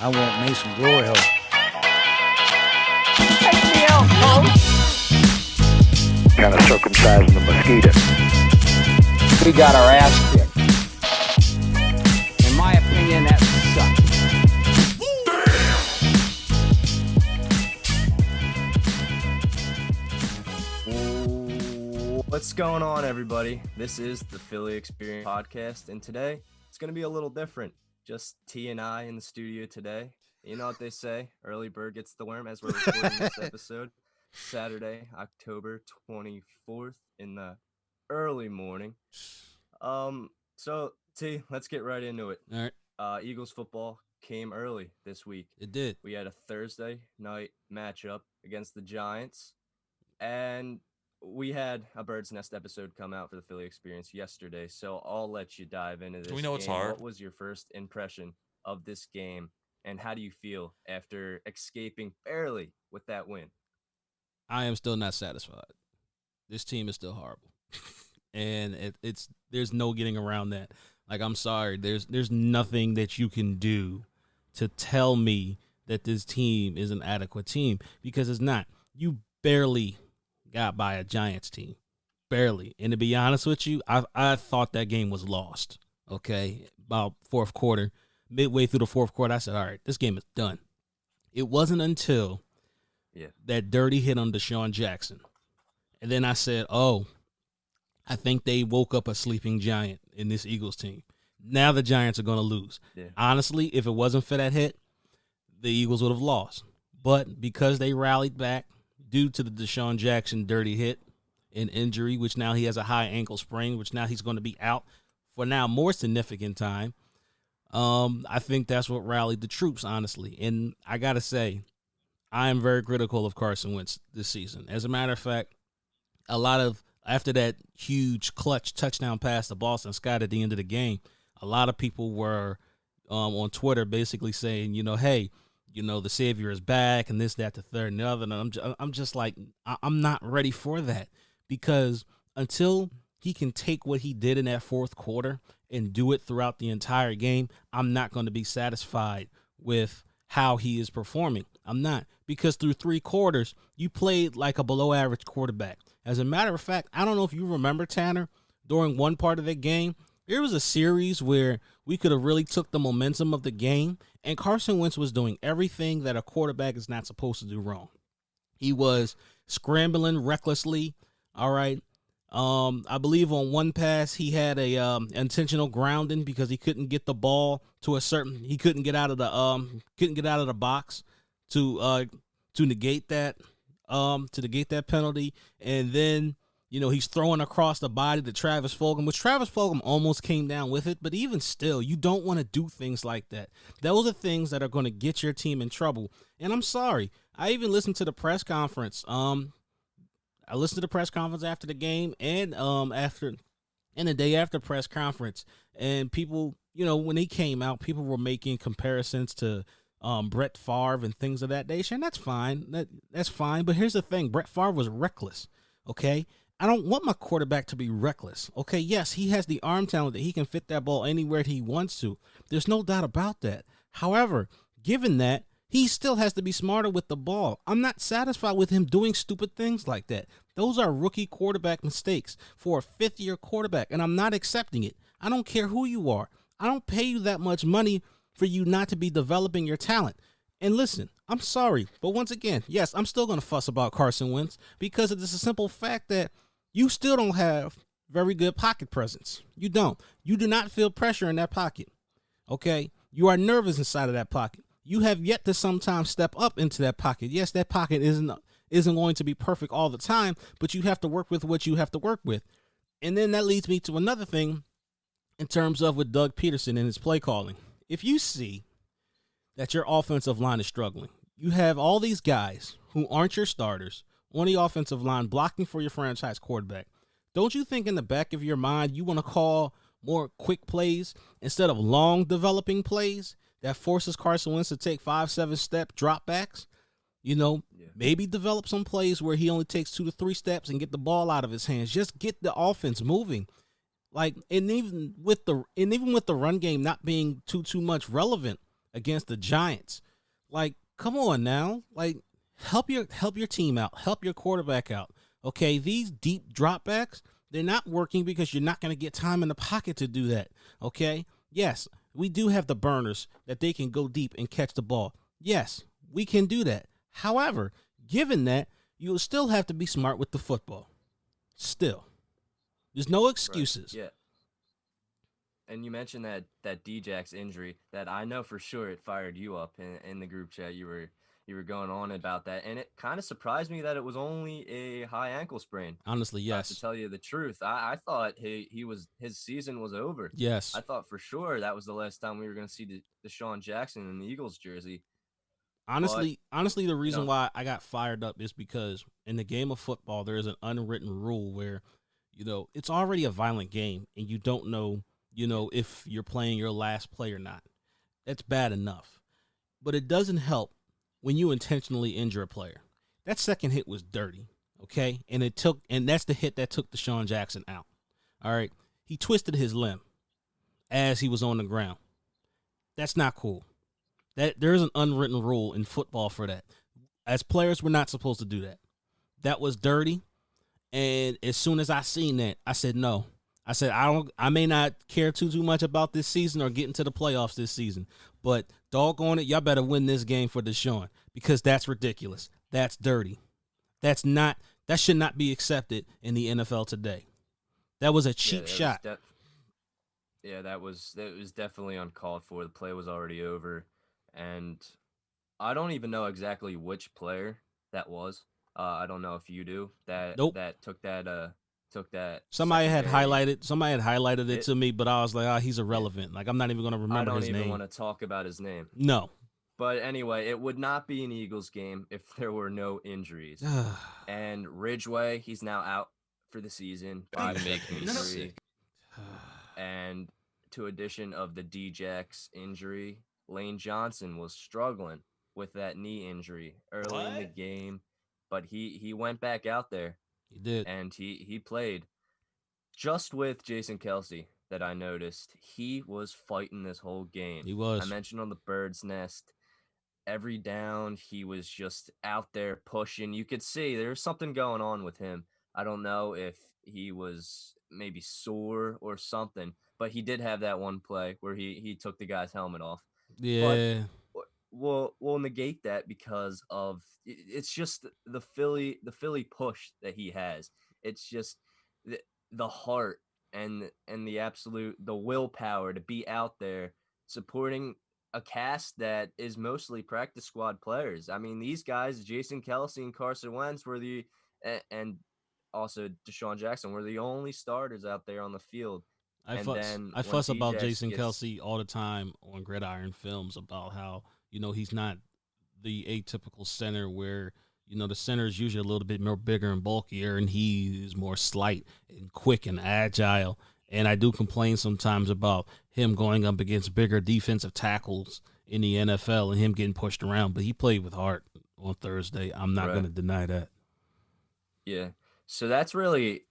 I want me some glory hole. Take me out, coach. Kind of circumcising the mosquito. We got our ass kicked. In my opinion, that sucks. What's going on, everybody? This is the Philly Experience podcast, and today it's going to be a little different. Just T and I in the studio today. You know what they say, early bird gets the worm, as we're recording this episode. Saturday, October 24th in the early morning. So T, let's get right into it. All right. Eagles football came early this week. It did. We had a Thursday night matchup against the Giants, and we had a Bird's Nest episode come out for the Philly Experience yesterday, so I'll let you dive into this. Do we know game. it's hard? What was your first impression of this game, and how do you feel after escaping barely with that win? I am still not satisfied. This team is still horrible, and there's no getting around that. Like, I'm sorry, there's nothing that you can do to tell me that this team is an adequate team, because it's not. You barely got by a Giants team, barely. And to be honest with you, I thought that game was lost. Okay, about fourth quarter, midway through the fourth quarter, I said, all right, this game is done. It wasn't until that dirty hit on Deshaun Jackson, and then I said, oh, I think they woke up a sleeping giant in this Eagles team. Now the Giants are going to lose. Yeah. Honestly, if it wasn't for that hit, the Eagles would have lost. But because they rallied back due to the Deshaun Jackson dirty hit and injury, which now he has a high ankle sprain, which now he's going to be out for now more significant time, I think that's what rallied the troops, honestly. And I got to say, I am very critical of Carson Wentz this season. As a matter of fact, after that huge clutch touchdown pass to Boston Scott at the end of the game, a lot of people were on Twitter basically saying, hey, the Savior is back and this, that, the third, and the other. And I'm just like, I'm not ready for that, because until he can take what he did in that fourth quarter and do it throughout the entire game, I'm not going to be satisfied with how he is performing. I'm not, because through three quarters, you played like a below average quarterback. As a matter of fact, I don't know if you remember, Tanner, during one part of the game, there was a series where we could have really took the momentum of the game, and Carson Wentz was doing everything that a quarterback is not supposed to do wrong. He was scrambling recklessly. All right. I believe on one pass he had a intentional grounding because he couldn't get the ball to he couldn't get out of the box to negate that penalty. And then, he's throwing across the body to Travis Fulgham, which Travis Fulgham almost came down with it. But even still, you don't want to do things like that. Those are things that are going to get your team in trouble. And I'm sorry, I even listened to the press conference. I listened to the press conference after the game and the day after press conference. And people, when he came out, people were making comparisons to Brett Favre and things of that nature, and that's fine. That's fine. But here's the thing: Brett Favre was reckless. Okay, I don't want my quarterback to be reckless. Okay, yes, he has the arm talent that he can fit that ball anywhere he wants to. There's no doubt about that. However, given that, he still has to be smarter with the ball. I'm not satisfied with him doing stupid things like that. Those are rookie quarterback mistakes for a fifth-year quarterback, and I'm not accepting it. I don't care who you are. I don't pay you that much money for you not to be developing your talent. And listen, I'm sorry, but once again, yes, I'm still going to fuss about Carson Wentz because it's a simple fact that you still don't have very good pocket presence. You don't. You do not feel pressure in that pocket. Okay? You are nervous inside of that pocket. You have yet to sometimes step up into that pocket. Yes, that pocket isn't going to be perfect all the time, but you have to work with what you have to work with. And then that leads me to another thing in terms of with Doug Peterson and his play calling. If you see that your offensive line is struggling, you have all these guys who aren't your starters on the offensive line blocking for your franchise quarterback. Don't you think in the back of your mind you want to call more quick plays instead of long developing plays that forces Carson Wentz to take 5-7 step drop backs? Maybe develop some plays where he only takes 2 to 3 steps and get the ball out of his hands. Just get the offense moving. Like, and even with the run game not being too much relevant against the Giants. Like, come on now. Like, help your team out. Help your quarterback out. Okay, these deep dropbacks, they're not working because you're not going to get time in the pocket to do that. Okay? Yes, we do have the burners that they can go deep and catch the ball. Yes, we can do that. However, given that, you'll still have to be smart with the football. Still. There's no excuses. Right. Yeah. And you mentioned that Djax injury that I know for sure it fired you up in the group chat. You were going on about that, and it kind of surprised me that it was only a high ankle sprain. Honestly, yes. To tell you the truth, I thought his season was over. Yes. I thought for sure that was the last time we were going to see Deshaun Jackson in the Eagles jersey. Honestly, the reason why I got fired up is because in the game of football, there is an unwritten rule where, it's already a violent game and you don't know, if you're playing your last play or not. That's bad enough. But it doesn't help when you intentionally injure a player. That second hit was dirty, okay? And that's the hit that took Deshaun Jackson out. All right. He twisted his limb as he was on the ground. That's not cool. That there is an unwritten rule in football for that. As players, we're not supposed to do that. That was dirty. And as soon as I seen that, I said no. I said I may not care too much about this season or getting to the playoffs this season, but doggone it, y'all better win this game for Deshaun because that's ridiculous. That's dirty. That should not be accepted in the NFL today. That was a cheap shot. That was definitely uncalled for. The play was already over. And I don't even know exactly which player that was. I don't know if you do. That took that. Somebody had highlighted it to me, but I was like, he's irrelevant. Like I'm not even going to remember his name. I don't even want to talk about his name. No. But anyway, it would not be an Eagles game if there were no injuries. And Ridgeway, he's now out for the season by injury. And to addition of the Djax injury, Lane Johnson was struggling with that knee injury early in the game, but he went back out there. He did. And he played. Just with Jason Kelce that I noticed, he was fighting this whole game. He was. I mentioned on the Bird's Nest, every down, he was just out there pushing. You could see there's something going on with him. I don't know if he was maybe sore or something, but he did have that one play where he took the guy's helmet off. Yeah. But we'll negate that because of it's just the Philly push that he has. It's just the heart and the willpower to be out there supporting a cast that is mostly practice squad players. I mean, these guys, Jason Kelce and Carson Wentz were and also Deshaun Jackson were the only starters out there on the field. I fuss about Jason Kelce all the time on Gridiron Films about how, he's not the atypical center where, the center is usually a little bit more bigger and bulkier, and he is more slight and quick and agile. And I do complain sometimes about him going up against bigger defensive tackles in the NFL and him getting pushed around. But he played with heart on Thursday. I'm not going to deny that. Yeah. So that's really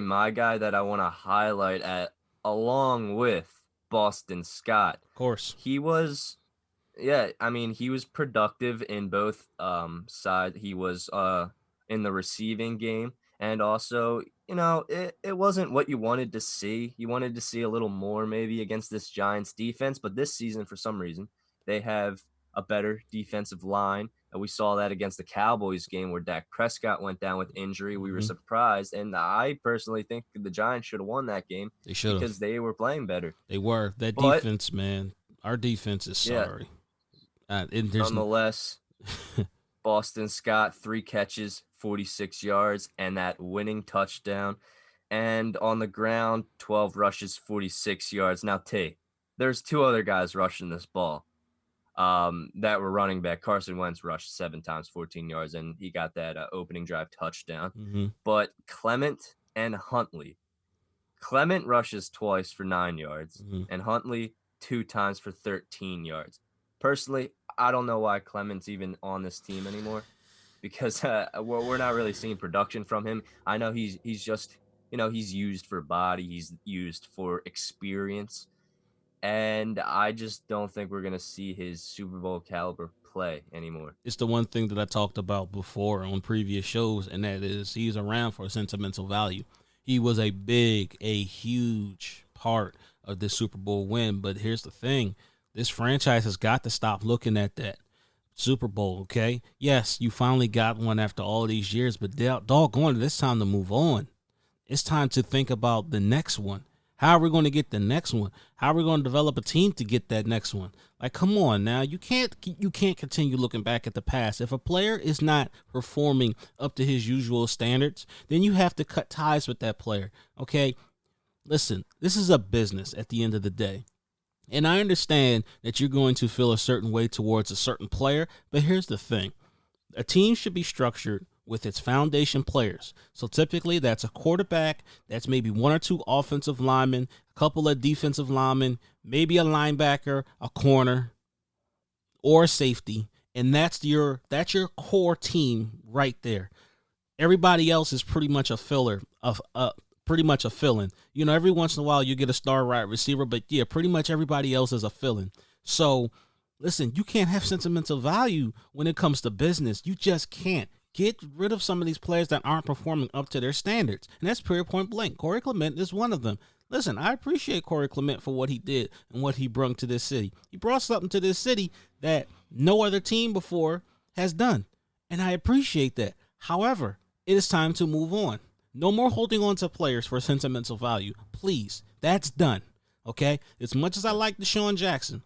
my guy that I want to highlight along with Boston Scott. Of course. He was productive in both sides. He was in the receiving game, and also, it wasn't what you wanted to see. You wanted to see a little more maybe against this Giants defense, but this season, for some reason, they have a better defensive line. And we saw that against the Cowboys game where Dak Prescott went down with injury. We were surprised. And I personally think the Giants should have won that game. They should have. Because they were playing better. They were. Defense, man. Our defense is sorry. Nonetheless, Boston Scott, 3 catches, 46 yards, and that winning touchdown. And on the ground, 12 rushes, 46 yards. Now, there's 2 other guys rushing this ball. That were running back. Carson Wentz rushed 7 times, 14 yards, and he got that opening drive touchdown. Mm-hmm. But Clement and Huntley. Clement rushes twice for 9 yards, and Huntley 2 times for 13 yards. Personally, I don't know why Clement's even on this team anymore, because we're not really seeing production from him. I know he's just, he's used for body. He's used for experience. and I just don't think we're gonna see his Super Bowl caliber play anymore. It's the one thing that I talked about before on previous shows, and that is he's around for sentimental value. He was a huge part of this Super Bowl win. But here's the thing. This franchise has got to stop looking at that Super Bowl, okay? Yes, you finally got one after all these years, but doggone it, it's time to move on. It's time to think about the next one. How are we going to get the next one? How are we going to develop a team to get that next one? Like, come on now. You can't continue looking back at the past. If a player is not performing up to his usual standards, then you have to cut ties with that player, okay? Listen, this is a business at the end of the day. And I understand that you're going to feel a certain way towards a certain player, but here's the thing. A team should be structured with its foundation players. So typically that's a quarterback, that's maybe one or two offensive linemen, a couple of defensive linemen, maybe a linebacker, a corner, or a safety, and that's your core team right there. Everybody else is pretty much a filler of pretty much a fill-in. You know, every once in a while you get a star wide receiver, but yeah, pretty much everybody else is a fill-in. So listen, you can't have sentimental value when it comes to business. You just can't. Get rid of some of these players that aren't performing up to their standards. And that's period point blank. Corey Clement is one of them. Listen, I appreciate Corey Clement for what he did and what he brought to this city. He brought something to this city that no other team before has done. And I appreciate that. However, it is time to move on. No more holding on to players for sentimental value. Please. That's done. Okay? As much as I like Deshaun Jackson,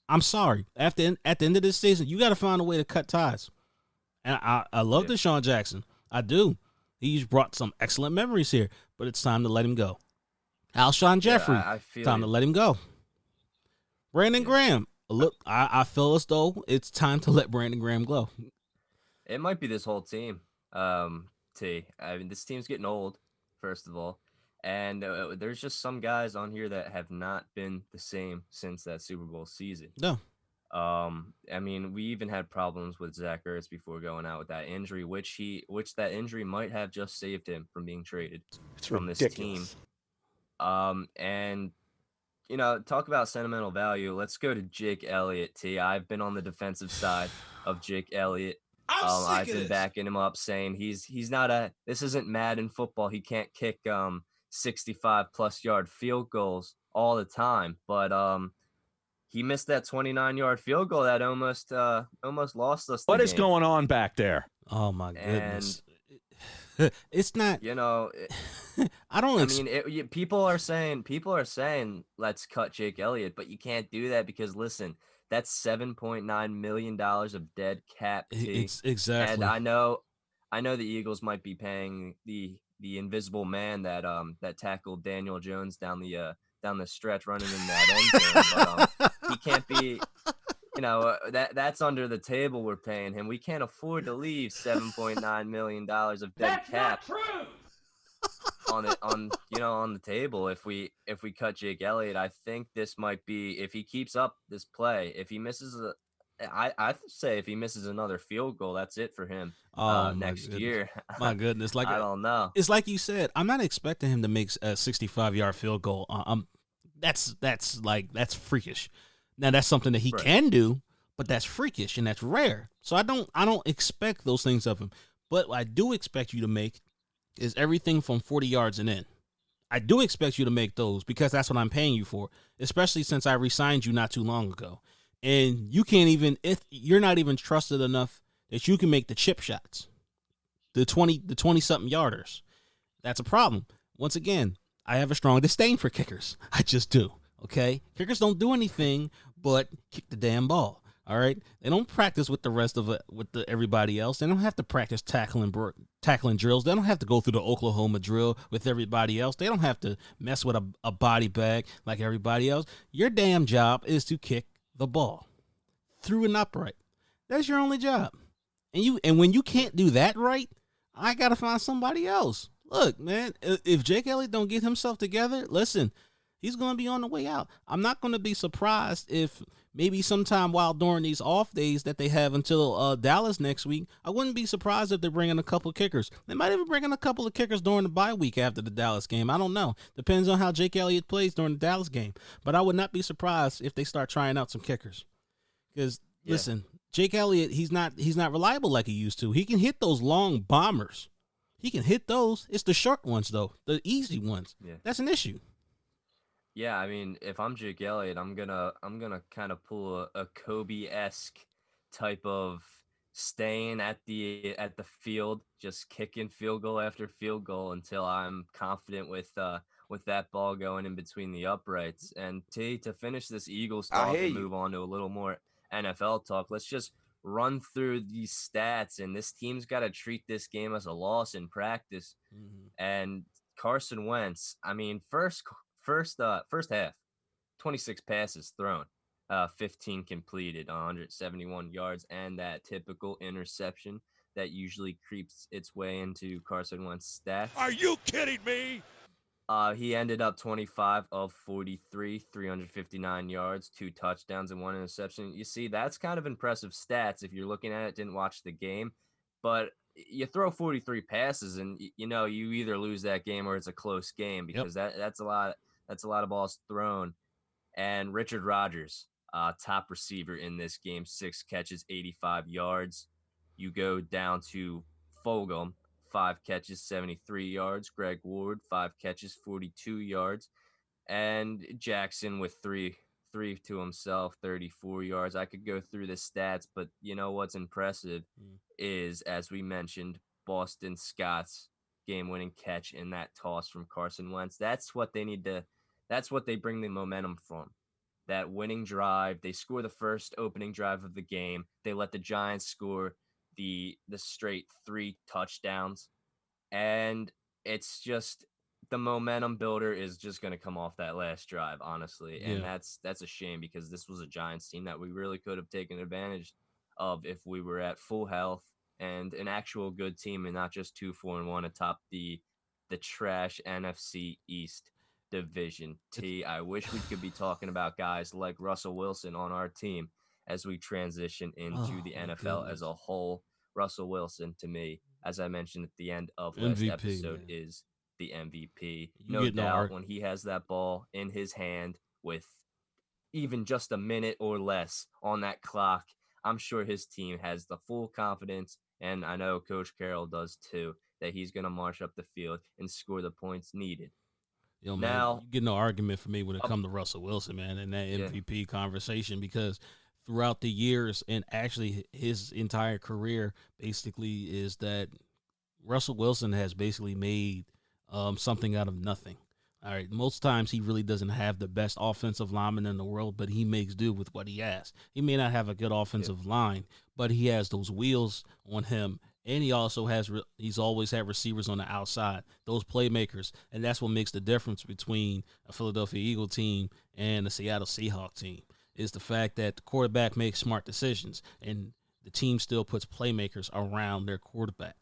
I'm sorry. At the end of this season, you got to find a way to cut ties. And I love Deshaun Jackson. I do. He's brought some excellent memories here, but it's time to let him go. Alshon Jeffrey, time to let him go. Brandon Graham, look, I feel as though it's time to let Brandon Graham go. It might be this whole team, T. I mean, this team's getting old, first of all. And there's just some guys on here that have not been the same since that Super Bowl season. No. I mean, we even had problems with Zach Ertz before going out with that injury, which that injury might have just saved him from being traded from this team. And you know, talk about sentimental value. Let's go to Jake Elliott. T. I've been on the defensive side of Jake Elliott. I've been backing him up, saying he's not this isn't Madden football. He can't kick 65 plus yard field goals all the time, but he missed that 29-yard field goal that almost lost us. What is going on back there? Oh my goodness! And it's not. You know, people are saying let's cut Jake Elliott, but you can't do that because listen, that's $7.9 million of dead cap. Exactly. And I know the Eagles might be paying the invisible man that tackled Daniel Jones down the stretch running in that end zone, but he can't be, you know, that's under the table. We're paying him. We can't afford to leave $7.9 million of dead cap on the table. If we cut Jake Elliott, I think this might be, if he keeps up this play, if he misses I say if he misses another field goal, that's it for him next year. My goodness. Like, I don't know. It's like you said, I'm not expecting him to make a 65-yard field goal. That's freakish. Now that's something that he can do, but that's freakish and that's rare. So I don't expect those things of him. But what I do expect you to make is everything from 40 yards and in. I do expect you to make those because that's what I'm paying you for, especially since I re-signed you not too long ago. And you can't even, if you're not even trusted enough that you can make the chip shots, the 20 something yarders. That's a problem. Once again, I have a strong disdain for kickers. I just do. Okay. Kickers don't do anything but kick the damn ball. All right. They don't practice with the rest of it, everybody else. They don't have to practice tackling drills. They don't have to go through the Oklahoma drill with everybody else. They don't have to mess with a body bag like everybody else. Your damn job is to kick the ball through and upright. That's your only job. And when you can't do that right, I got to find somebody else. Look, man, if Jake Elliott don't get himself together, listen, he's going to be on the way out. I'm not going to be surprised if maybe sometime while during these off days that they have until Dallas next week, I wouldn't be surprised if they bring in a couple of kickers. They might even bring in a couple of kickers during the bye week after the Dallas game. I don't know. Depends on how Jake Elliott plays during the Dallas game. But I would not be surprised if they start trying out some kickers. Because listen, Jake Elliott, he's not reliable like he used to. He can hit those long bombers. He can hit those. It's the short ones though, the easy ones. Yeah. That's an issue. Yeah, I mean, if I'm Jake Elliott, I'm gonna kind of pull a Kobe-esque type of staying at the field, just kicking field goal after field goal until I'm confident with that ball going in between the uprights. And to finish this Eagles talk and move on to a little more NFL talk, let's just run through these stats. And this team's got to treat this game as a loss in practice. Mm-hmm. And Carson Wentz, I mean, first half, 26 passes thrown, 15 completed, 171 yards, and that typical interception that usually creeps its way into Carson Wentz's stats. Are you kidding me? He ended up 25 of 43, 359 yards, 2 touchdowns, and 1 interception. You see, that's kind of impressive stats if you're looking at it, didn't watch the game. But you throw 43 passes, and, you either lose that game or it's a close game because that's a lot of balls thrown. And Richard Rodgers, top receiver in this game, 6 catches, 85 yards. You go down to Fulgham, 5 catches, 73 yards. Greg Ward, 5 catches, 42 yards. And Jackson with three to himself, 34 yards. I could go through the stats, but you know what's impressive is, as we mentioned, Boston Scott's game-winning catch in that toss from Carson Wentz. That's what they need to – that's what they bring the momentum from. That winning drive. They score the first opening drive of the game. They let the Giants score the straight 3 touchdowns. And it's just the momentum builder is just going to come off that last drive, honestly. And that's a shame because this was a Giants team that we really could have taken advantage of if we were at full health and an actual good team and not just 2-4-1 atop the trash NFC East division. I wish we could be talking about guys like Russell Wilson on our team as we transition into the NFL as a whole. Russell Wilson, to me, as I mentioned at the end of last episode, is the MVP. No doubt when he has that ball in his hand with even just a minute or less on that clock, I'm sure his team has the full confidence, and I know Coach Carroll does too, that he's going to march up the field and score the points needed. Yo, man, now, you get no argument for me when it comes to Russell Wilson, man, in that MVP conversation, because throughout the years and actually his entire career basically is that Russell Wilson has basically made something out of nothing. All right, most times he really doesn't have the best offensive lineman in the world, but he makes do with what he has. He may not have a good offensive line, but he has those wheels on him. And he also he's always had receivers on the outside, those playmakers. And that's what makes the difference between a Philadelphia Eagle team and a Seattle Seahawks team, is the fact that the quarterback makes smart decisions and the team still puts playmakers around their quarterback.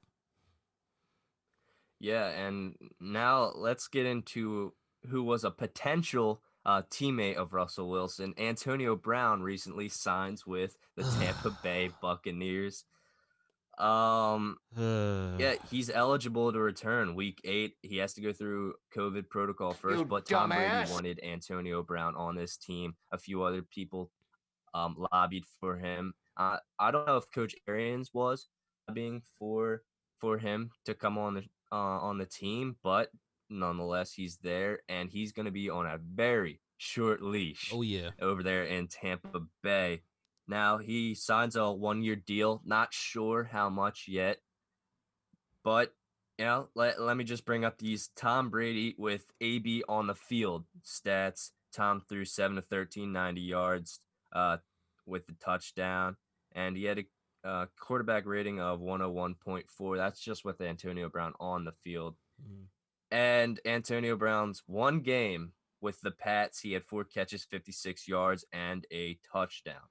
Yeah, and now let's get into who was a potential teammate of Russell Wilson. Antonio Brown recently signs with the Tampa Bay Buccaneers. He's eligible to return week 8. He has to go through COVID protocol first, but Tom Brady wanted Antonio Brown on this team. A few other people lobbied for him. I don't know if Coach Arians was lobbying for him to come on the team, but nonetheless, he's there, and he's going to be on a very short leash. Over there in Tampa Bay. Now, he signs a 1-year deal. Not sure how much yet. But, let me just bring up these Tom Brady with AB on the field stats. Tom threw 7 of 13, 90 yards with the touchdown. And he had a quarterback rating of 101.4. That's just with Antonio Brown on the field. And Antonio Brown's one game with the Pats, he had 4 catches, 56 yards, and a touchdown.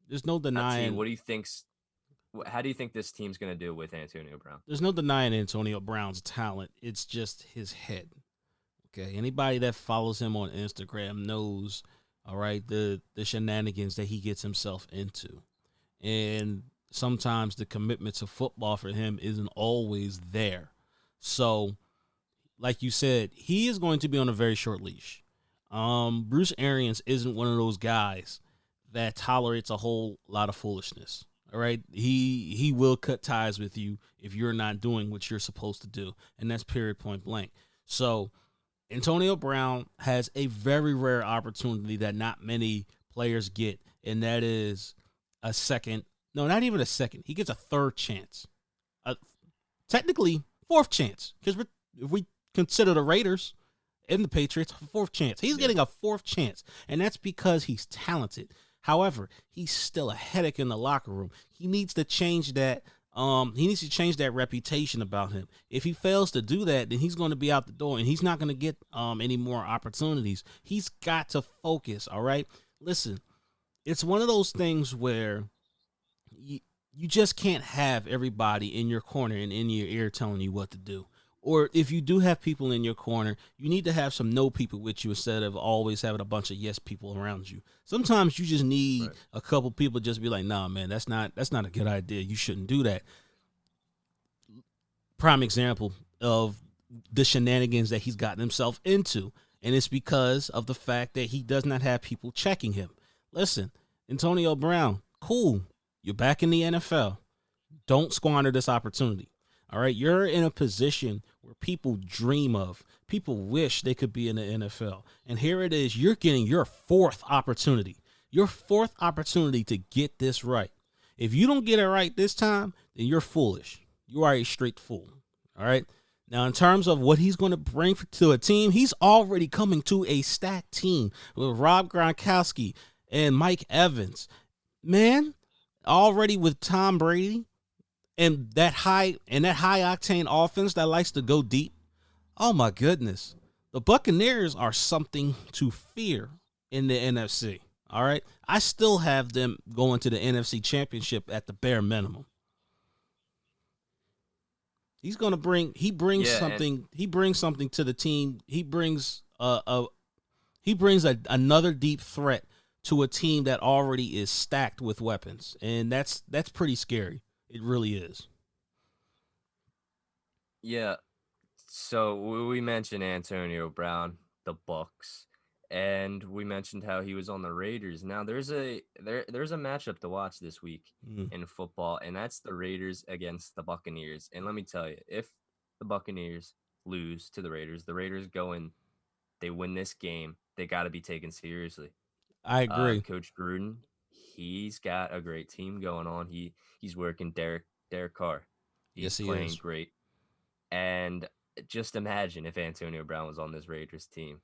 There's no denying. What do you think? How do you think this team's going to do with Antonio Brown? There's no denying Antonio Brown's talent. It's just his head. Okay, anybody that follows him on Instagram knows All right, the shenanigans that he gets himself into, and sometimes the commitment to football for him isn't always there. So, like you said, he is going to be on a very short leash. Bruce Arians isn't one of those guys that tolerates a whole lot of foolishness. All right, he will cut ties with you if you're not doing what you're supposed to do, and that's period, point blank. So Antonio Brown has a very rare opportunity that not many players get, and that is a second. No, not even a second. He gets a third chance. Technically, fourth chance, because if we consider the Raiders and the Patriots, fourth chance. He's getting a fourth chance, and that's because he's talented. However, he's still a headache in the locker room. He needs to change that. He needs to change that reputation about him. If he fails to do that, then he's going to be out the door, and he's not going to get any more opportunities. He's got to focus. All right, listen, it's one of those things where you just can't have everybody in your corner and in your ear telling you what to do. Or if you do have people in your corner, you need to have some no people with you instead of always having a bunch of yes people around you. Sometimes you just need a couple people just be like, nah, man, that's not a good idea. You shouldn't do that. Prime example of the shenanigans that he's gotten himself into. And it's because of the fact that he does not have people checking him. Listen, Antonio Brown, cool. You're back in the NFL. Don't squander this opportunity. All right, you're in a position where people dream of. People wish they could be in the NFL. And here it is. You're getting your fourth opportunity. Your fourth opportunity to get this right. If you don't get it right this time, then you're foolish. You are a straight fool. All right. Now, in terms of what he's going to bring to a team, he's already coming to a stacked team with Rob Gronkowski and Mike Evans. Man, already with Tom Brady. And that high octane offense that likes to go deep. Oh my goodness. The Buccaneers are something to fear in the NFC. All right. I still have them going to the NFC Championship at the bare minimum. He brings something to the team. He brings another deep threat to a team that already is stacked with weapons. And that's pretty scary. It really is. Yeah. So we mentioned Antonio Brown, the Bucks, and we mentioned how he was on the Raiders. Now there's a matchup to watch this week in football, and that's the Raiders against the Buccaneers. And let me tell you, if the Buccaneers lose to the Raiders go in, they win this game, they got to be taken seriously. I agree. Coach Gruden, he's got a great team going on. He's working Derek Carr. He's playing great. And just imagine if Antonio Brown was on this Raiders team.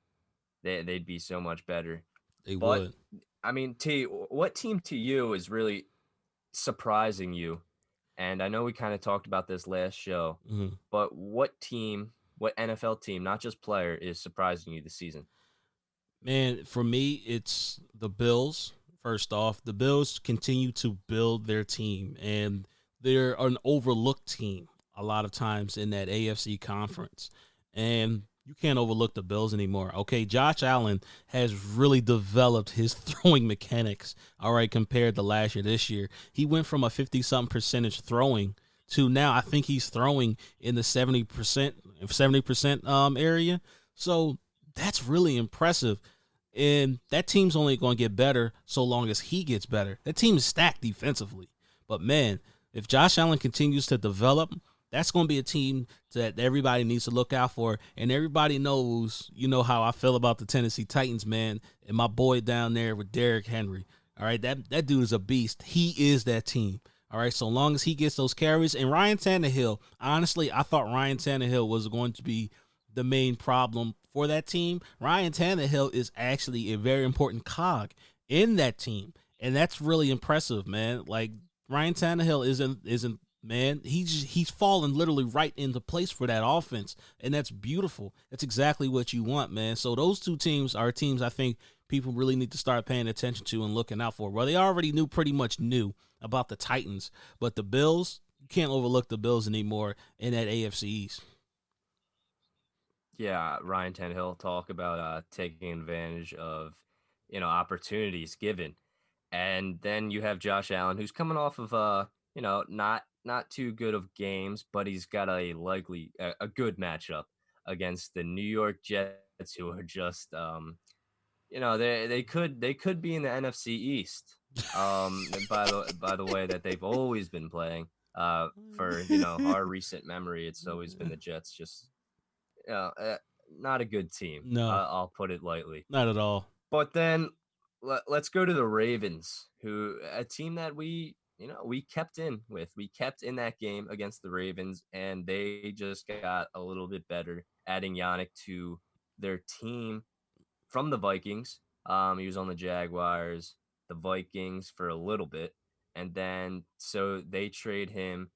They'd be so much better. They would. I mean, T, what team to you is really surprising you? And I know we kind of talked about this last show, but what NFL team, not just player, is surprising you this season? Man, for me, it's the Bills. First off, the Bills continue to build their team, and they're an overlooked team a lot of times in that AFC conference. And you can't overlook the Bills anymore. Okay, Josh Allen has really developed his throwing mechanics, all right, compared to last year. This year, he went from a 50-something percentage throwing to now I think he's throwing in the 70% area. So that's really impressive. And that team's only going to get better so long as he gets better. That team is stacked defensively. But, man, if Josh Allen continues to develop, that's going to be a team that everybody needs to look out for. And everybody knows, how I feel about the Tennessee Titans, man, and my boy down there with Derrick Henry. All right, that dude is a beast. He is that team. All right, so long as he gets those carries. And Ryan Tannehill, honestly, I thought Ryan Tannehill was going to be the main problem for that team. Ryan Tannehill is actually a very important cog in that team, and that's really impressive, man. Like Ryan Tannehill isn't man. He's fallen literally right into place for that offense, and that's beautiful. That's exactly what you want, man. So those two teams are teams I think people really need to start paying attention to and looking out for. Well, they already pretty much knew about the Titans, but the Bills, you can't overlook the Bills anymore in that AFC East. Yeah, Ryan Tannehill talk about taking advantage of opportunities given. And then you have Josh Allen, who's coming off of not too good of games, but he's got a good matchup against the New York Jets, who are just they could be in the NFC East. By the way that they've always been playing. For our recent memory, it's always been the Jets. Just uh, not a good team. No, I'll put it lightly. not at all. But then let's go to the Ravens, who a team that we kept in with. We kept in that game against the Ravens, and they just got a little bit better, adding Yannick to their team from the Vikings. He was on the Jaguars, the Vikings for a little bit, and then so they trade him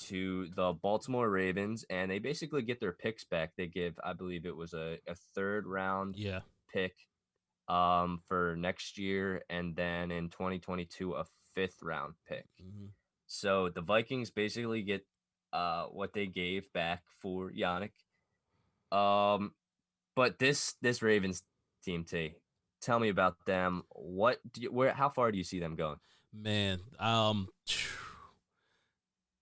to the Baltimore Ravens, and they basically get their picks back. They give, I believe it was a third round Yeah. pick for next year, and then in 2022 a fifth round pick. Mm-hmm. So the Vikings basically get what they gave back for Yannick. But this Ravens team, tell me about them. How far do you see them going? Man,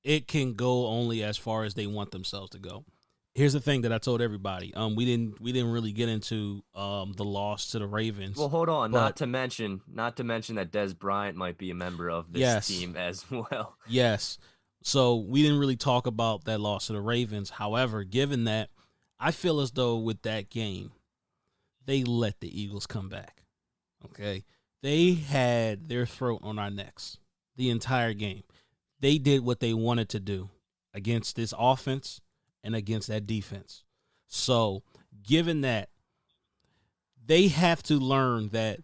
it can go only as far as they want themselves to go. Here's the thing that I told everybody. We didn't really get into the loss to the Ravens. Well, hold on. Not to mention that Des Bryant might be a member of this team as well. Yes. So we didn't really talk about that loss to the Ravens. However, given that, I feel as though with that game, they let the Eagles come back. Okay? They had their throat on our necks the entire game. They did what they wanted to do against this offense and against that defense. So, given that, they have to learn that,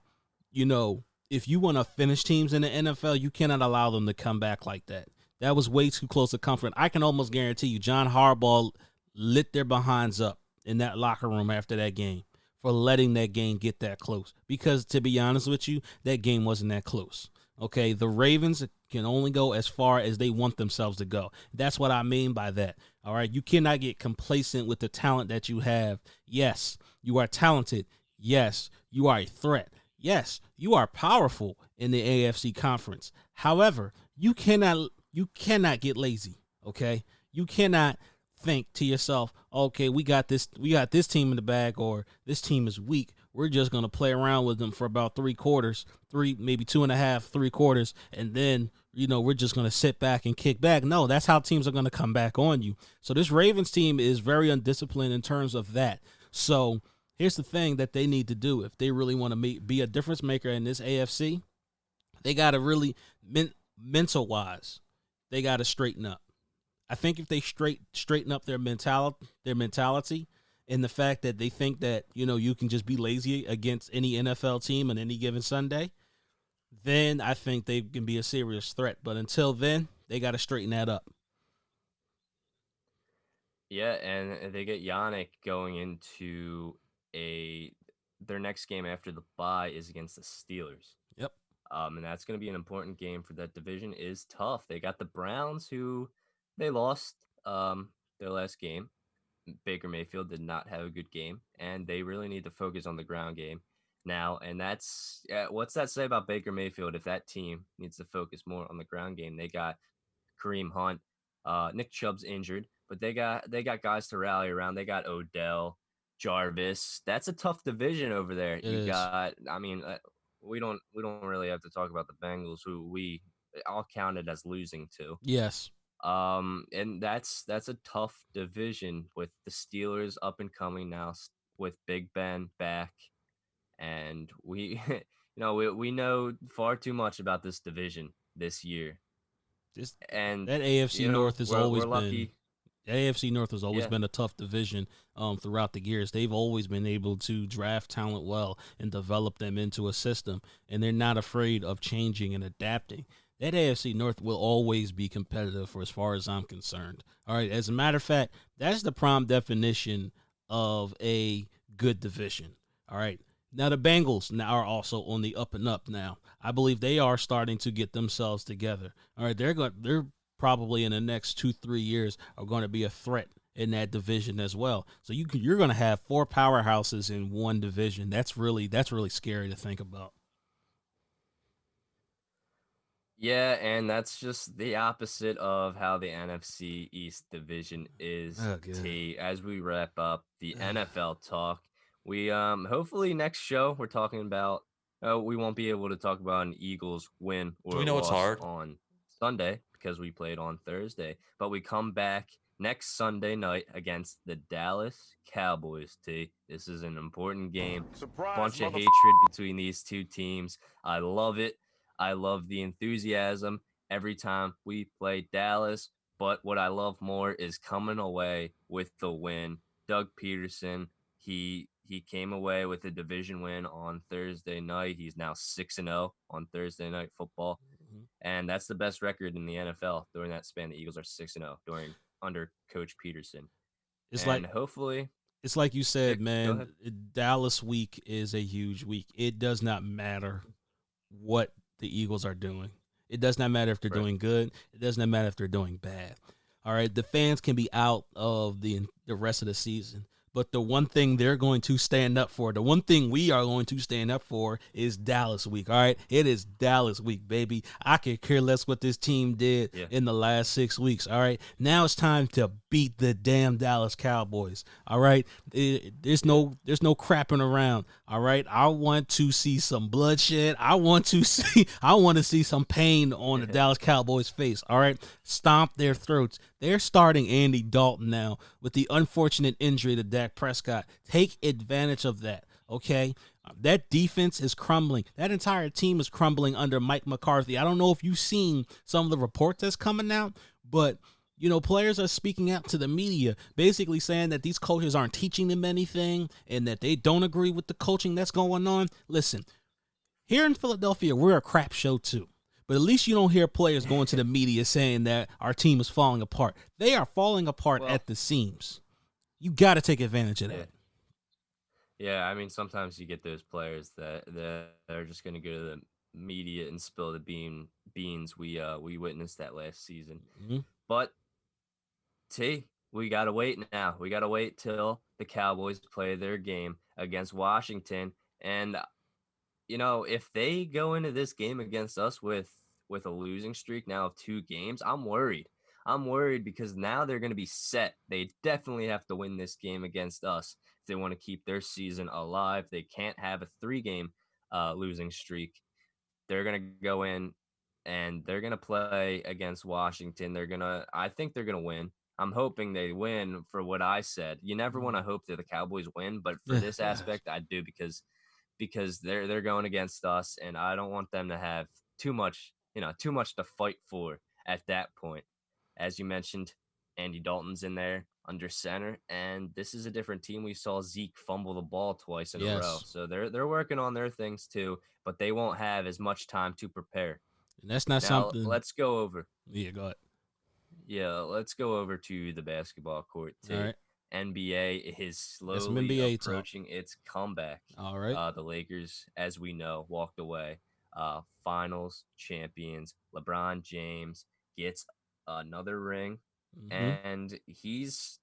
if you want to finish teams in the NFL, you cannot allow them to come back like that. That was way too close to comfort. I can almost guarantee you John Harbaugh lit their behinds up in that locker room after that game for letting that game get that close. Because, to be honest with you, that game wasn't that close. Okay, the Ravens can only go as far as they want themselves to go. That's what I mean by that. All right, you cannot get complacent with the talent that you have. Yes, you are talented. Yes, you are a threat. Yes, you are powerful in the AFC conference. However, you cannot get lazy. Okay, you cannot think to yourself, okay, we got this team in the bag, or this team is weak. We're just going to play around with them for about 3 quarters, maybe 2.5, 3 quarters, and then, we're just going to sit back and kick back. No, that's how teams are going to come back on you. So this Ravens team is very undisciplined in terms of that. So here's the thing that they need to do if they really want to be a difference maker in this AFC. They got to really, mental-wise, they got to straighten up. I think if they straighten up their mentality, and the fact that they think that, you can just be lazy against any NFL team on any given Sunday, then I think they can be a serious threat. But until then, they got to straighten that up. Yeah, and they get Yannick going into their next game after the bye is against the Steelers. Yep. And that's going to be an important game for that division. Is tough. They got the Browns, who they lost their last game. Baker Mayfield did not have a good game, and they really need to focus on the ground game now. And that's what's that say about Baker Mayfield if that team needs to focus more on the ground game? They got Kareem Hunt, Nick Chubb's injured, but they got guys to rally around. They got Odell, Jarvis. That's a tough division over there. We don't really have to talk about the Bengals, who we all counted as losing to. Yes. And that's a tough division with the Steelers up and coming now with Big Ben back, and we we know far too much about this division this year. And that AFC North has always been lucky. The AFC North has always been a tough division throughout the years. They've always been able to draft talent well and develop them into a system, and they're not afraid of changing and adapting. That AFC North will always be competitive for as far as I'm concerned. All right, as a matter of fact, that's the prime definition of a good division. All right, now the Bengals now are also on the up and up now. I believe they are starting to get themselves together. All right, they're probably in the next 2-3 years are going to be a threat in that division as well. So you're going to have four powerhouses in one division. That's really scary to think about. Yeah, and that's just the opposite of how the NFC East division is. Oh, good. T. As we wrap up the NFL talk, we hopefully next show we're talking about. We won't be able to talk about an Eagles win Do or we know it's loss hard? on Sunday because we played on Thursday, but we come back next Sunday night against the Dallas Cowboys. T. This is an important game. Bunch of hatred between these two teams. I love it. I love the enthusiasm every time we play Dallas. But what I love more is coming away with the win. Doug Peterson, he came away with a division win on Thursday night. He's now 6-0 on Thursday night football. Mhm. And that's the best record in the NFL during that span. The Eagles are 6-0 during under Coach Peterson. It's And like hopefully, it's like you yeah, said, go ahead. man. Dallas week is a huge week. It does not matter what the Eagles are doing. It does not matter if they're Right. doing good. It does not matter if they're doing bad. All right, the fans can be out of the rest of the season, but the one thing they're going to stand up for, the one thing we are going to stand up for is Dallas week. All right, it is Dallas week, baby. I could care less what this team did Yeah. in the last 6 weeks. All right, now it's time to beat the damn Dallas Cowboys. All right, there's no crapping around. All right, I want to see some bloodshed. I want to see some pain on the Dallas Cowboys face. All right, stomp their throats. They're starting Andy Dalton now with the unfortunate injury to Dak Prescott. Take advantage of that, okay? That defense is crumbling. That entire team is crumbling under Mike McCarthy. I don't know if you've seen some of the reports that's coming out, but players are speaking out to the media, basically saying that these coaches aren't teaching them anything and that they don't agree with the coaching that's going on. Listen, here in Philadelphia, we're a crap show too. But at least you don't hear players going to the media saying that our team is falling apart. They are falling apart Well, at the seams. You got to take advantage of yeah. that. Yeah, I mean, sometimes you get those players that are just going to go to the media and spill the beans. We witnessed that last season, Mhm. but we gotta wait now. We gotta wait till the Cowboys play their game against Washington, and if they go into this game against us with a losing streak now of 2 games, I'm worried. I'm worried because now they're going to be set. They definitely have to win this game against us if they want to keep their season alive. They can't have a 3-game losing streak. They're going to go in and they're going to play against Washington. I think they're going to win. I'm hoping they win for what I said. You never want to hope that the Cowboys win, but for Yeah, this yeah. aspect, I do because they're going against us, and I don't want them to have too much to fight for at that point. As you mentioned, Andy Dalton's in there under center, and this is a different team. We saw Zeke fumble the ball twice in a row, Yes. so they're working on their things too, but they won't have as much time to prepare. And that's not Now something. let's go over. Yeah, go ahead. Yeah, let's go over to the basketball court. All right. NBA is That's some slowly NBA talk. approaching its comeback. All right. The Lakers, as we know, walked away. Finals champions. LeBron James gets another ring, Mm-hmm. and he's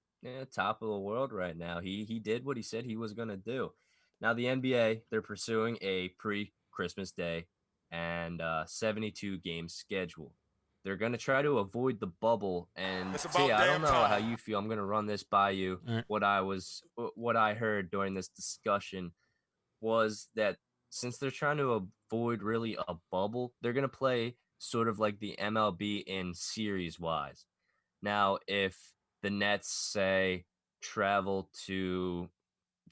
top of the world right now. He did what he said he was gonna do. Now the NBA, they're pursuing a pre-Christmas Day and 72 game schedule. They're going to try to avoid the bubble. And It's T, about I don't damn know how time. you feel. I'm going to run this by you. All right. What I heard during this discussion was that since they're trying to avoid really a bubble, they're going to play sort of like the MLB in series wise. Now, if the Nets say travel to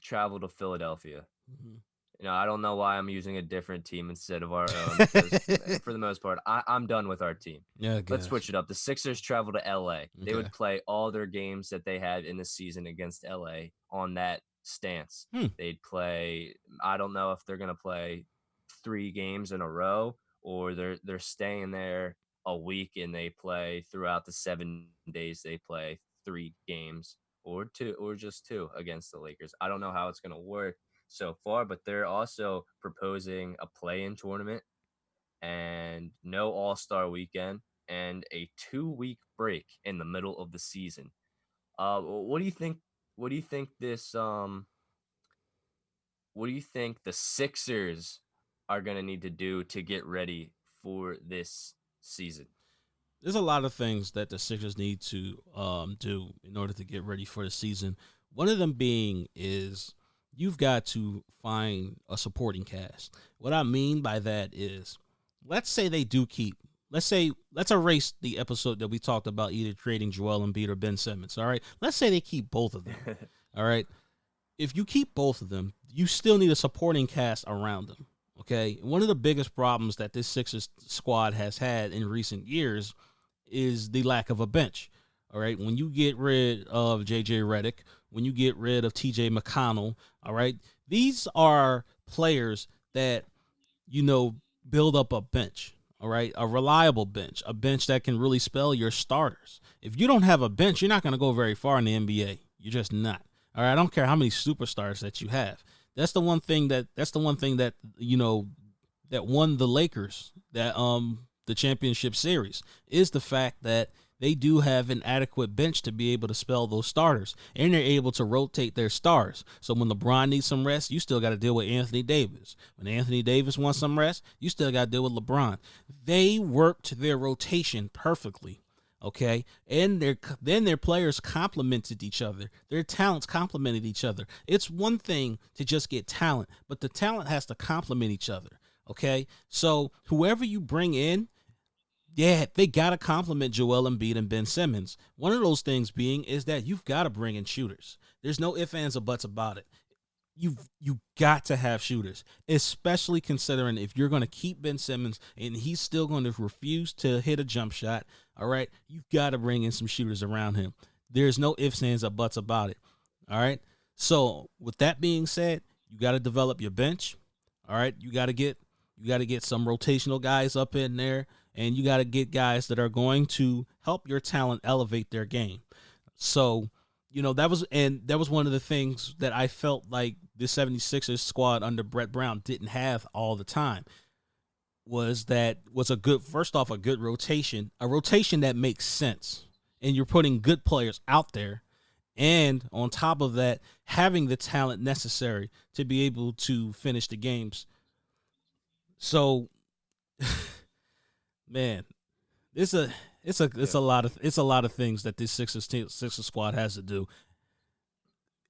Philadelphia, Mhm. I don't know why I'm using a different team instead of our own because for the most part, I'm done with our team. Yeah, I Let's guess. switch it up. The Sixers travel to LA. They Okay. would play all their games that they had in the season against LA on that stance. Hmm. They'd play, I don't know if they're going to play 3 games in a row or they're staying there a week and they play throughout the 7 days they play 3 games or two or just two against the Lakers. I don't know how it's going to work so far, but they're also proposing a play-in tournament and no All-Star weekend and a 2-week break in the middle of the season. What do you think? What do you think this? What do you think the Sixers are gonna need to do to get ready for this season? There's a lot of things that the Sixers need to do in order to get ready for the season. One of them being is you've got to find a supporting cast. What I mean by that is, let's say they do keep. Let's erase the episode that we talked about either trading Joel Embiid or Ben Simmons. All right, let's say they keep both of them. All right, if you keep both of them, you still need a supporting cast around them. Okay, one of the biggest problems that this Sixers squad has had in recent years is the lack of a bench. All right, when you get rid of JJ Redick, when you get rid of TJ McConnell, all right, these are players that build up a bench. All right, a reliable bench, a bench that can really spell your starters. If you don't have a bench, you're not going to go very far in the NBA. You're just not. All right, I don't care how many superstars that you have. That's the one thing that that won the Lakers the championship series is the fact that they do have an adequate bench to be able to spell those starters, and they're able to rotate their stars. So when LeBron needs some rest, you still got to deal with Anthony Davis. When Anthony Davis wants some rest, you still got to deal with LeBron. They worked their rotation perfectly. Okay, and their players complemented each other. Their talents complemented each other. It's one thing to just get talent, but the talent has to complement each other. Okay, so whoever you bring in, yeah, they got to complement Joel Embiid and Ben Simmons. One of those things being is that you've got to bring in shooters. There's no ifs, ands, or buts about it. You got to have shooters, especially considering if you're going to keep Ben Simmons and he's still going to refuse to hit a jump shot. All right, you've got to bring in some shooters around him. There's no ifs, ands, or buts about it. All right. So with that being said, you got to develop your bench. All right, you got to get some rotational guys up in there, and you got to get guys that are going to help your talent elevate their game. So, that was one of the things that I felt like the 76ers squad under Brett Brown didn't have all the time. Was a good rotation, a rotation that makes sense. And you're putting good players out there. And on top of that, having the talent necessary to be able to finish the games. So, man, it's a lot of things that this Sixers squad has to do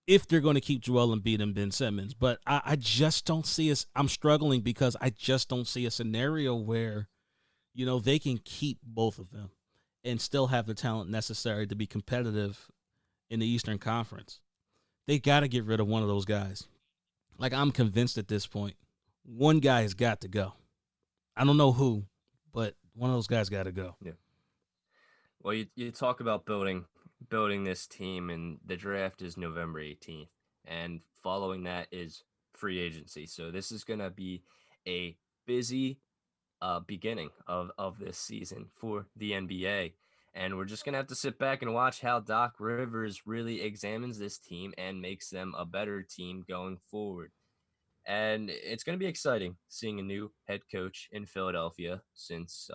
if they're going to keep Joel Embiid and Ben Simmons. But I just don't see us. I'm struggling because I just don't see a scenario where they can keep both of them and still have the talent necessary to be competitive in the Eastern Conference. They got to get rid of one of those guys. Like, I'm convinced at this point, one guy has got to go. I don't know who, but one of those guys got to go. Yeah. Well, you talk about building this team, and the draft is November 18th, and following that is free agency. So this is going to be a busy beginning of this season for the NBA. And we're just going to have to sit back and watch how Doc Rivers really examines this team and makes them a better team going forward. And it's going to be exciting seeing a new head coach in Philadelphia since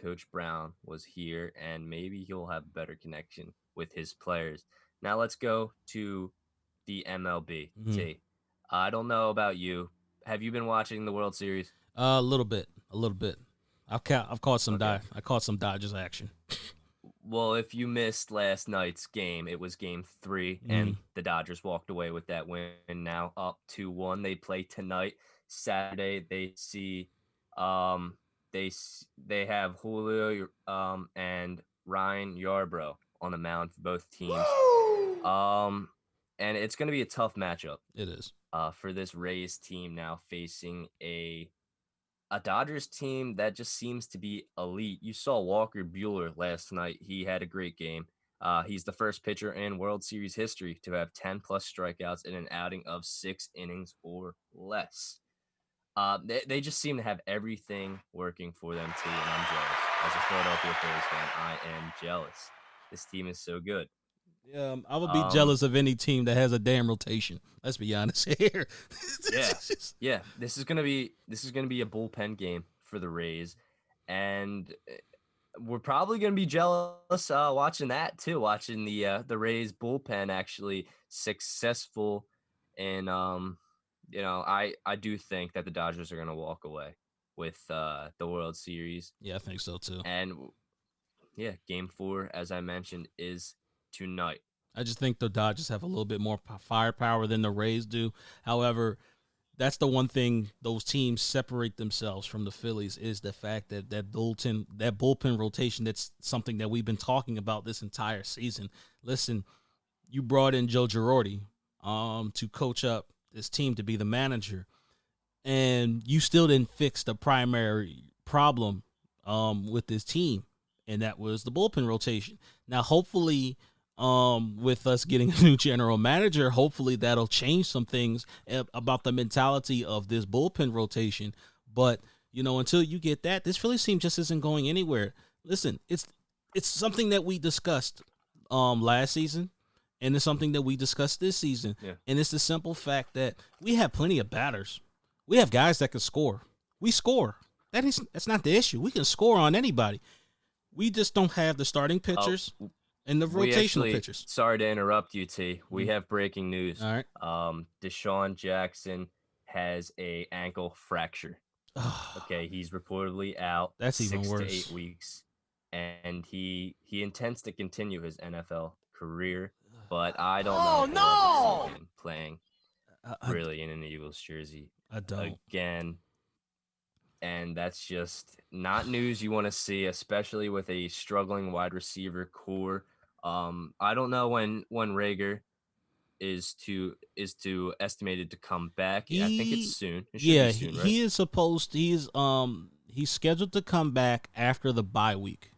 Coach Brown was here, and maybe he'll have a better connection with his players. Now let's go to the MLB. Mm-hmm. I don't know about you. Have you been watching the World Series? A little bit. I've caught some Okay. I caught some Dodgers action. Well, if you missed last night's game, it was game 3, and the Dodgers walked away with that win. Now up 2-1. They play tonight, Saturday. They see, they have Julio and Ryan Yarbrough on the mound for both teams. And it's going to be a tough matchup. It is. For this Rays team now facing a Dodgers team that just seems to be elite. You saw Walker Buehler last night. He had a great game. He's the first pitcher in World Series history to have 10-plus strikeouts in an outing of 6 innings or less. They just seem to have everything working for them, too, and I'm jealous. As a Philadelphia Phillies fan, I am jealous. This team is so good. Yeah, I would be jealous of any team that has a damn rotation. Let's be honest here. Yeah. This is gonna be a bullpen game for the Rays, and we're probably going to be jealous watching that too, watching the Rays bullpen actually successful. And I do think that the Dodgers are going to walk away with the World Series. Yeah, I think so too. And yeah, Game 4, as I mentioned, is tonight. I just think the Dodgers have a little bit more firepower than the Rays do. However, that's the one thing those teams separate themselves from the Phillies is the fact that that bullpen rotation, that's something that we've been talking about this entire season. Listen, you brought in Joe Girardi to coach up this team to be the manager, and you still didn't fix the primary problem with this team, and that was the bullpen rotation. Now, hopefully, with us getting a new general manager, hopefully that'll change some things about the mentality of this bullpen rotation. But, until you get that, this Phillies team just isn't going anywhere. Listen, it's something that we discussed last season, and it's something that we discussed this season. Yeah. And it's the simple fact that we have plenty of batters. We have guys that can score. We score. That's not the issue. We can score on anybody. We just don't have the starting pitchers. And the rotational pitchers. Sorry to interrupt you, T. We have breaking news. All right. Deshaun Jackson has a ankle fracture. Okay, he's reportedly out. That's 6 even worse. to 8 weeks, and he intends to continue his NFL career, but I don't know. If I can see him playing really in an Eagles jersey. I don't. Again. And that's just not news you want to see, especially with a struggling wide receiver core. I don't know when Rager is estimated to come back. I think it's soon. It should be soon, right? He is supposed to, he's scheduled to come back after the bye week.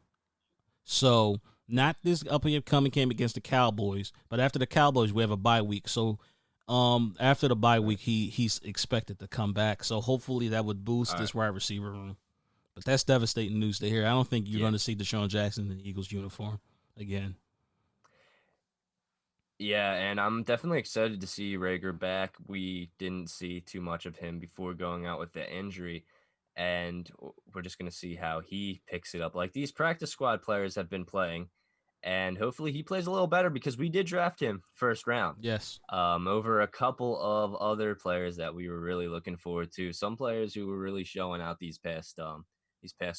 So not this upcoming game against the Cowboys, but after the Cowboys we have a bye week. So after the bye week he's expected to come back. So hopefully that would boost this wide receiver room. But that's devastating news to hear. I don't think you're going to see Deshaun Jackson in the Eagles uniform again. Yeah, and I'm definitely excited to see Rager back. We didn't see too much of him before going out with the injury, and we're just going to see how he picks it up. Like, these practice squad players have been playing, and hopefully he plays a little better because we did draft him first round. Yes. Over a couple of other players that we were really looking forward to. Some players who were really showing out these past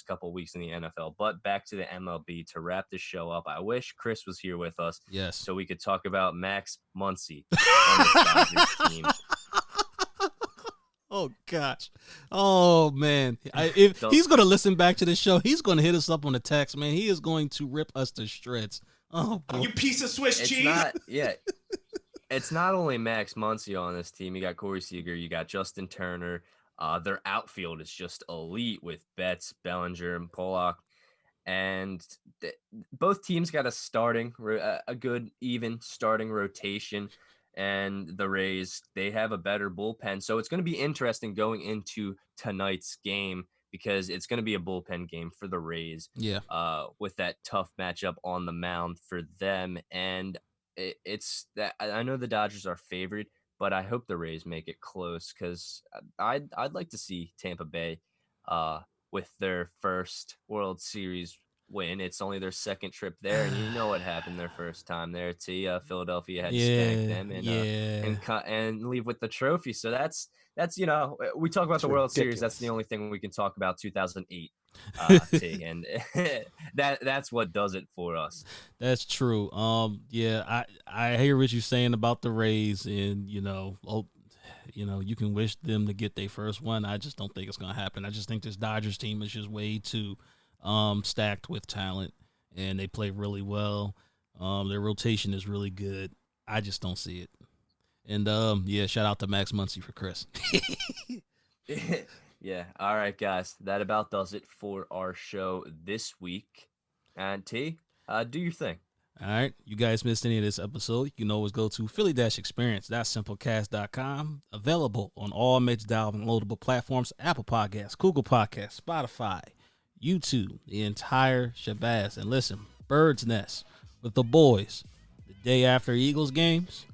couple weeks in the NFL. But back to the MLB to wrap this show up. I wish Chris was here with us. Yes. So we could talk about Max Muncy on the Dodgers team. Oh gosh. Oh man. If he's gonna listen back to the show, he's gonna hit us up on the text, man. He is going to rip us to shreds. Oh boy. You piece of Swiss cheese. It's not only Max Muncy on this team. You got Corey Seager, you got Justin Turner. Their outfield is just elite with Betts, Bellinger, and Pollock. And both teams got a good, even starting rotation. And the Rays, they have a better bullpen. So it's going to be interesting going into tonight's game because it's going to be a bullpen game for the Rays. Yeah. With that tough matchup on the mound for them. And it's that I know the Dodgers are favored, but I hope the Rays make it close because I'd like to see Tampa Bay with their first World Series win. It's only their second trip there, and you know what happened their first time there. Philadelphia had to spank them and leave with the trophy. So that's we talk about the World Series. That's the only thing we can talk about. 2008. And that's what does it for us. That's true. I hear what you're saying about the Rays, and you can wish them to get their first one. I just don't think it's gonna happen. I just think this Dodgers team is just way too stacked with talent, and they play really well. Their rotation is really good. I just don't see it. And shout out to Max Muncy for Chris. Yeah. All right, guys. That about does it for our show this week. And T, do your thing. All right. You guys missed any of this episode, you can always go to Philly-Experience.simplecast.com. Available on all major downloadable platforms: Apple Podcasts, Google Podcasts, Spotify, YouTube, the entire shabazz. And listen, Bird's Nest with the boys the day after Eagles games.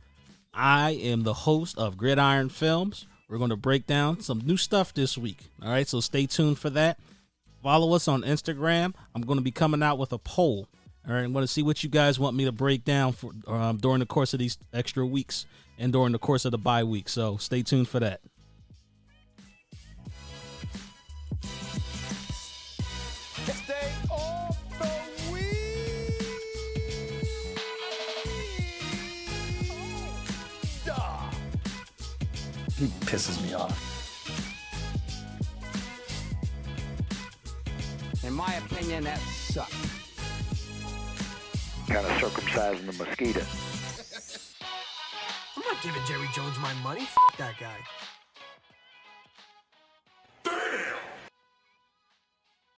I am the host of Gridiron Films. We're going to break down some new stuff this week. All right, so stay tuned for that. Follow us on Instagram. I'm going to be coming out with a poll. All right, I'm going to see what you guys want me to break down for during the course of these extra weeks and during the course of the bye week. So stay tuned for that. Stay off the weed. He pisses me off. In my opinion, that sucks. Kind of circumcising the mosquito. I'm not giving Jerry Jones my money. That guy.